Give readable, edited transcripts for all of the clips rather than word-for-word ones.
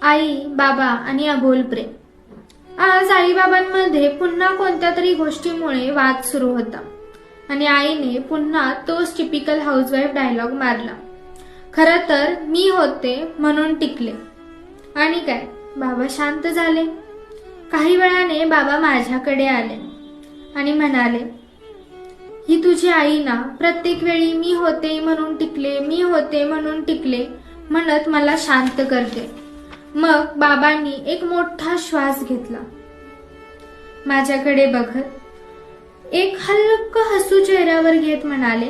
आई, बाबा आणि अबोल प्रेम. आज आईबाबांमध्ये पुन्हा कोणत्या तरी गोष्टीमुळे वाद सुरू होता आणि आईने पुन्हा तोच टिपिकल हाऊसवाईफ डायलॉग मारला. खरं तर मी होते म्हणून टिकले. आणि काय, बाबा शांत झाले. काही वेळाने बाबा माझ्याकडे आले आणि म्हणाले, ही तुझी आई ना, प्रत्येक वेळी मी होते म्हणून टिकले, मी होते म्हणून टिकले म्हणत मला शांत करते. मग बाबांनी एक मोठा श्वास घेतला. माझ्याकडे बघत एक हलकं हसू चेहऱ्यावर घेत म्हणाले,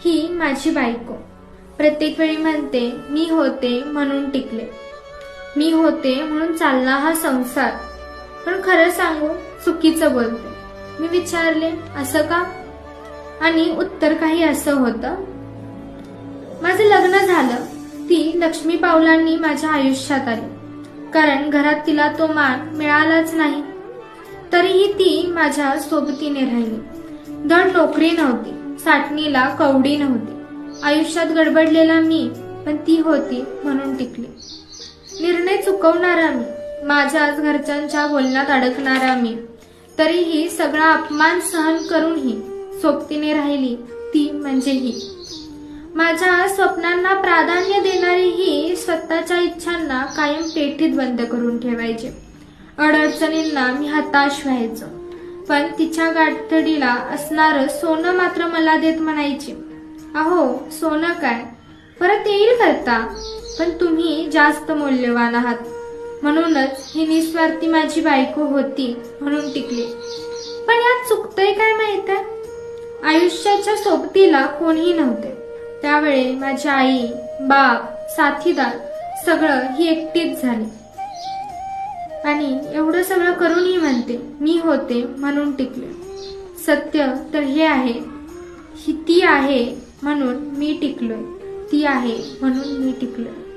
ही माझी बायको प्रत्येक वेळी म्हणते मी होते म्हणून टिकले, मी होते म्हणून चालला हा संसार. पण खरं सांगू, चुकीचं बोलते. मी विचारले, असं का? आणि उत्तर काही असं होतं, माझं लग्न झालं, ती लक्ष्मी पावलांनी माझ्या आयुष्यात आली, कारण घरात तिला तो मान मिळालाच नाही. तरीही ती माझ्या सोबतीने राहिली. धड नोकरी नव्हती, साठणीला कवडी नव्हती, आयुष्यात गडबडलेला मी, पण ती होती म्हणून टिकली. निर्णय चुकवणारा मी, माझ्याच घरच्यांच्या बोलण्यात अडकणारा मी, तरीही सगळा अपमान सहन करूनही सोबतीने राहिली, ती म्हणजे ही. माझ्या स्वप्नांना प्राधान्य देणारी ही स्वतःच्या इच्छांना कायम पेटीत बंद करून ठेवायचे. अडचणींना मी हताश व्हायचो, पण तिच्या गाठडीला असणारं सोनं मात्र मला देत म्हणायची, अहो सोनं काय, परत येईल करता, पण तुम्ही जास्त मौल्यवान आहात. म्हणूनच ही निस्वार्थी माझी बायको होती म्हणून टिकली. पण यात चुकतंय काय माहित आहे? आयुष्याच्या सोबतीला कोणीही नव्हते. त्यावेळी माझी आई, बाप, साथीदार सगळं ही एकटीच झाली. आणि एवढं सगळं करूनही म्हणते मी होते म्हणून टिकले. सत्य तर हे आहे, ही ती आहे म्हणून मी टिकलोय, ती आहे म्हणून मी टिकलोय.